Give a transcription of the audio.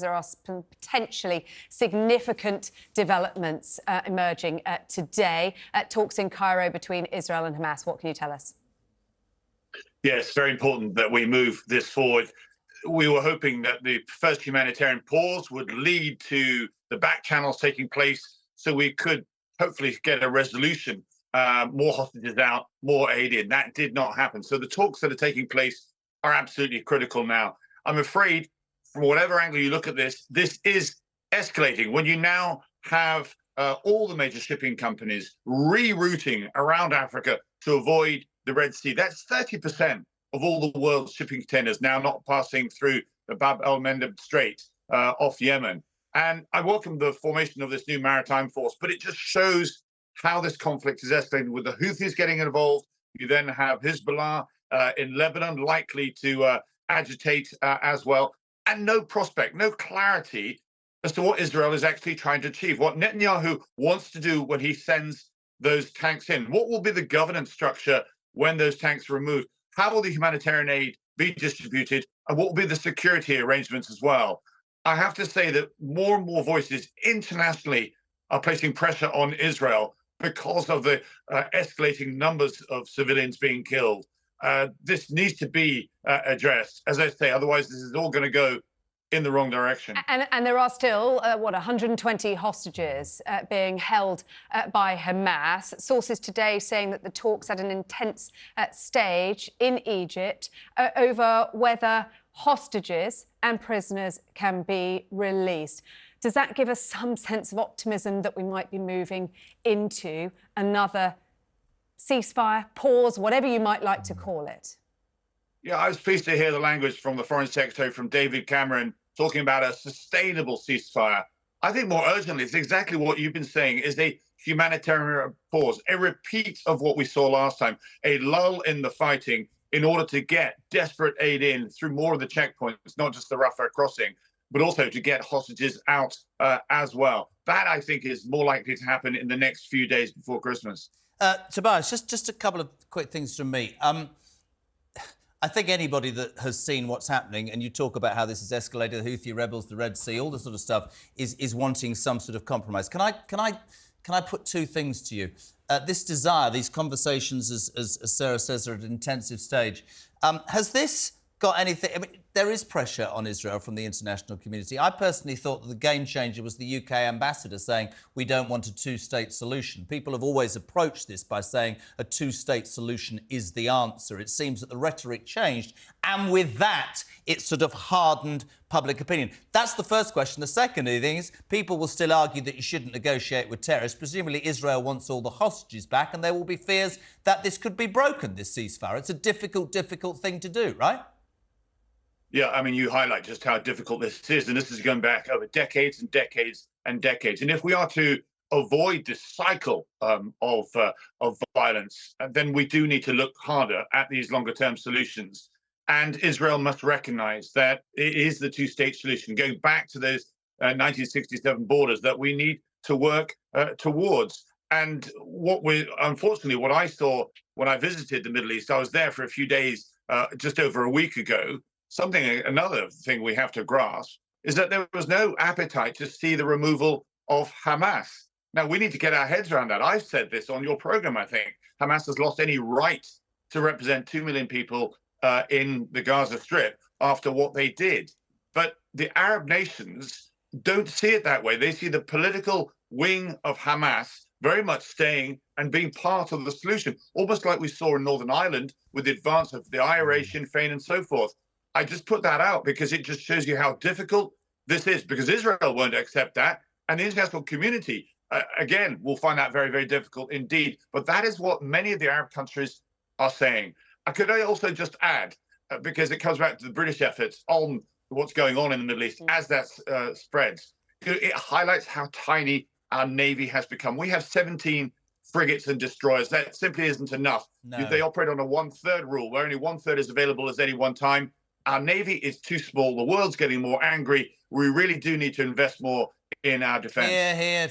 There are some potentially significant developments emerging today. Talks in Cairo between Israel and Hamas. What can you tell us? Yes, very important that we move this forward. We were hoping that the first humanitarian pause would lead to the back channels taking place so we could hopefully get a resolution, more hostages out, more aid in. That did not happen. So the talks that are taking place are absolutely critical now. I'm afraid, from whatever angle you look at this, this is escalating. When you now have all the major shipping companies rerouting around Africa to avoid the Red Sea, that's 30% of all the world's shipping containers now not passing through the Bab el-Mandeb Strait off Yemen. And I welcome the formation of this new maritime force, but it just shows how this conflict is escalating with the Houthis getting involved. You then have Hezbollah in Lebanon likely to agitate as well. And no prospect, no clarity as to what Israel is actually trying to achieve, what Netanyahu wants to do when he sends those tanks in. What will be the governance structure when those tanks are removed? How will the humanitarian aid be distributed? And what will be the security arrangements as well? I have to say that more and more voices internationally are placing pressure on Israel because of the escalating numbers of civilians being killed. This needs to be addressed, as I say, otherwise this is all going to go in the wrong direction. And there are still, 120 hostages being held by Hamas. Sources today saying that the talks at an intense stage in Egypt over whether hostages and prisoners can be released. Does that give us some sense of optimism that we might be moving into another ceasefire, pause, whatever you might like to call it? Yeah, I was pleased to hear the language from the Foreign Secretary, from David Cameron, talking about a sustainable ceasefire. I think more urgently, it's exactly what you've been saying, is a humanitarian pause, a repeat of what we saw last time, a lull in the fighting in order to get desperate aid in through more of the checkpoints, not just the Rafah crossing, but also to get hostages out as well. That, I think, is more likely to happen in the next few days before Christmas. Tobias, just a couple of quick things from me. I think anybody that has seen what's happening, and you talk about how this is escalated, the Houthi rebels, the Red Sea, all this sort of stuff, is wanting some sort of compromise. Can I put two things to you? This desire, these conversations, as Sarah says, are at an intensive stage. Has this got anything? I mean, there is pressure on Israel from the international community. I personally thought that the game changer was the UK ambassador saying we don't want a two-state solution. People have always approached this by saying a two-state solution is the answer. It seems that the rhetoric changed, and with that, it sort of hardened public opinion. That's the first question. The second thing is people will still argue that you shouldn't negotiate with terrorists. Presumably Israel wants all the hostages back, and there will be fears that this could be broken, this ceasefire. It's a difficult thing to do, right? Yeah, I mean, you highlight just how difficult this is, and this is going back over decades and decades and decades. And if we are to avoid this cycle of violence, then we do need to look harder at these longer-term solutions. And Israel must recognize that it is the two-state solution, going back to those 1967 borders, that we need to work towards. And unfortunately, what I saw when I visited the Middle East, I was there for a few days just over a week ago. Another thing we have to grasp is that there was no appetite to see the removal of Hamas. Now, we need to get our heads around that. I've said this on your program, I think. Hamas has lost any right to represent 2 million people in the Gaza Strip after what they did. But the Arab nations don't see it that way. They see the political wing of Hamas very much staying and being part of the solution, almost like we saw in Northern Ireland with the advance of the IRA, Sinn Féin, and so forth. I just put that out because it just shows you how difficult this is, because Israel won't accept that. And the international community, again, will find that very, very difficult indeed. But that is what many of the Arab countries are saying. Could I also just add, because it comes back to the British efforts on what's going on in the Middle East as that spreads, it highlights how tiny our Navy has become. We have 17 frigates and destroyers. That simply isn't enough. No. They operate on a 1/3 rule, where only 1/3 is available at any one time. Our Navy is too small. The world's getting more angry. We really do need to invest more in our defence. Here.